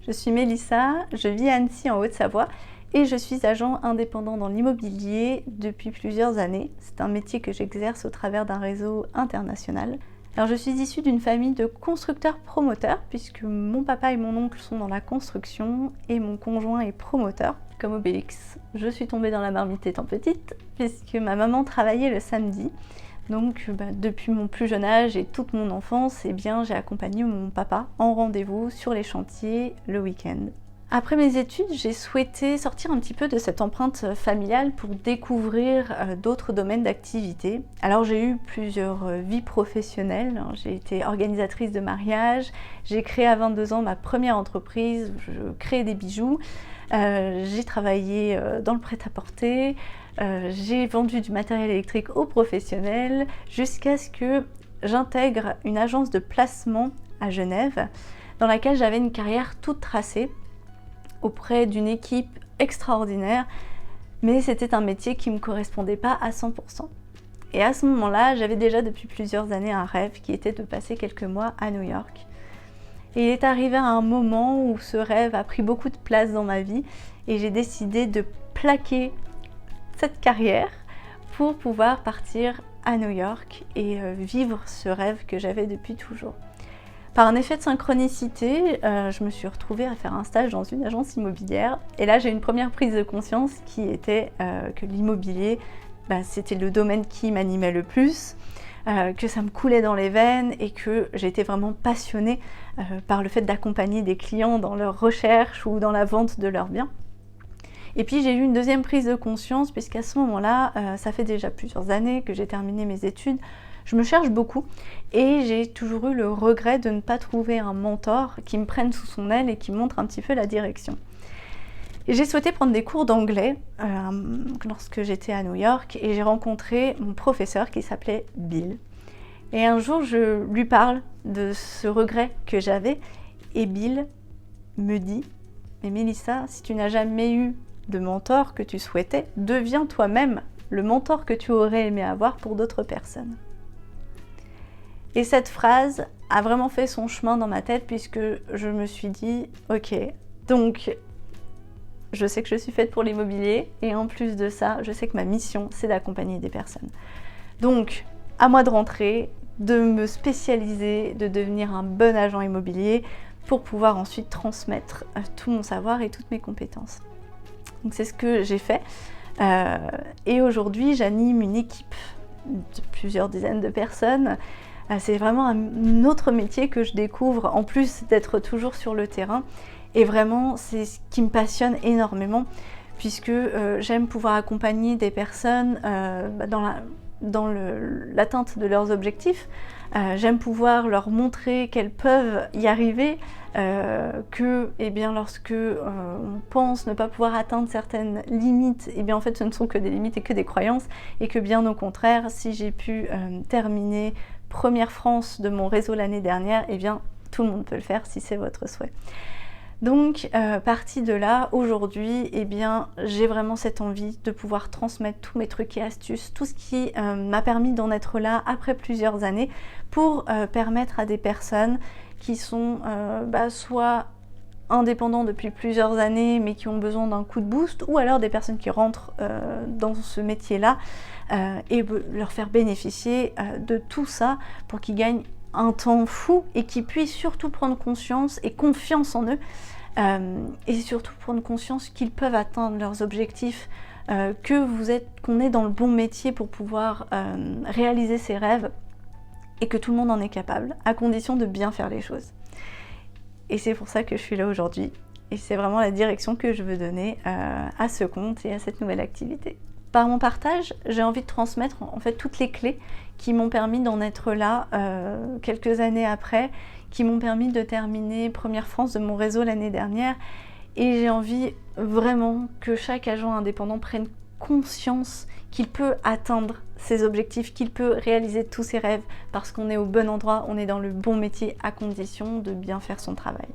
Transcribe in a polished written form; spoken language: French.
Je suis Mélissa, je vis à Annecy en Haute-Savoie et je suis agent indépendant dans l'immobilier depuis plusieurs années. C'est un métier que j'exerce au travers d'un réseau international. Alors je suis issue d'une famille de constructeurs-promoteurs puisque mon papa et mon oncle sont dans la construction et mon conjoint est promoteur. Comme Obélix, je suis tombée dans la marmite étant petite puisque ma maman travaillait le samedi. Donc depuis mon plus jeune âge et toute mon enfance, j'ai accompagné mon papa en rendez-vous sur les chantiers le week-end. Après mes études, j'ai souhaité sortir un petit peu de cette empreinte familiale pour découvrir d'autres domaines d'activité. Alors j'ai eu plusieurs vies professionnelles, j'ai été organisatrice de mariage, j'ai créé à 22 ans ma première entreprise, je créais des bijoux, j'ai travaillé dans le prêt-à-porter, j'ai vendu du matériel électrique aux professionnels jusqu'à ce que j'intègre une agence de placement à Genève dans laquelle j'avais une carrière toute tracée auprès d'une équipe extraordinaire, mais c'était un métier qui ne me correspondait pas à 100%. Et à ce moment-là, j'avais déjà depuis plusieurs années un rêve qui était de passer quelques mois à New York. Et il est arrivé à un moment où ce rêve a pris beaucoup de place dans ma vie et j'ai décidé de plaquer cette carrière pour pouvoir partir à New York et vivre ce rêve que j'avais depuis toujours. Par un effet de synchronicité, je me suis retrouvée à faire un stage dans une agence immobilière et là j'ai une première prise de conscience qui était que l'immobilier, c'était le domaine qui m'animait le plus, que ça me coulait dans les veines et que j'étais vraiment passionnée par le fait d'accompagner des clients dans leur recherche ou dans la vente de leurs biens. Et puis j'ai eu une deuxième prise de conscience puisqu'à ce moment-là, ça fait déjà plusieurs années que j'ai terminé mes études, je me cherche beaucoup et j'ai toujours eu le regret de ne pas trouver un mentor qui me prenne sous son aile et qui me montre un petit peu la direction. Et j'ai souhaité prendre des cours d'anglais lorsque j'étais à New York et j'ai rencontré mon professeur qui s'appelait Bill. Et un jour, je lui parle de ce regret que j'avais et Bill me dit « Mais Mélissa, si tu n'as jamais eu de mentor que tu souhaitais, deviens toi-même le mentor que tu aurais aimé avoir pour d'autres personnes. » Et cette phrase a vraiment fait son chemin dans ma tête puisque je me suis dit « Ok, donc je sais que je suis faite pour l'immobilier et en plus de ça, je sais que ma mission, c'est d'accompagner des personnes. Donc, à moi de rentrer, de me spécialiser, de devenir un bon agent immobilier pour pouvoir ensuite transmettre tout mon savoir et toutes mes compétences. » Donc c'est ce que j'ai fait et aujourd'hui j'anime une équipe de plusieurs dizaines de personnes. C'est vraiment un autre métier que je découvre en plus d'être toujours sur le terrain et vraiment c'est ce qui me passionne énormément puisque j'aime pouvoir accompagner des personnes dans l'atteinte de leurs objectifs. J'aime pouvoir leur montrer qu'elles peuvent y arriver, que lorsque on pense ne pas pouvoir atteindre certaines limites, en fait ce ne sont que des limites et que des croyances et que bien au contraire, si j'ai pu terminer première France de mon réseau l'année dernière, tout le monde peut le faire si c'est votre souhait. Donc, partie de là, aujourd'hui, j'ai vraiment cette envie de pouvoir transmettre tous mes trucs et astuces, tout ce qui m'a permis d'en être là après plusieurs années pour permettre à des personnes qui sont soit indépendants depuis plusieurs années mais qui ont besoin d'un coup de boost ou alors des personnes qui rentrent dans ce métier-là et leur faire bénéficier de tout ça pour qu'ils gagnent un temps fou et qui puissent surtout prendre conscience et confiance en eux et surtout prendre conscience qu'ils peuvent atteindre leurs objectifs, qu'on est dans le bon métier pour pouvoir réaliser ses rêves et que tout le monde en est capable à condition de bien faire les choses. Et c'est pour ça que je suis là aujourd'hui et c'est vraiment la direction que je veux donner à ce compte et à cette nouvelle activité. Par mon partage, j'ai envie de transmettre en fait toutes les clés qui m'ont permis d'en être là quelques années après, qui m'ont permis de terminer première France de mon réseau l'année dernière. Et j'ai envie vraiment que chaque agent indépendant prenne conscience qu'il peut atteindre ses objectifs, qu'il peut réaliser tous ses rêves parce qu'on est au bon endroit, on est dans le bon métier à condition de bien faire son travail.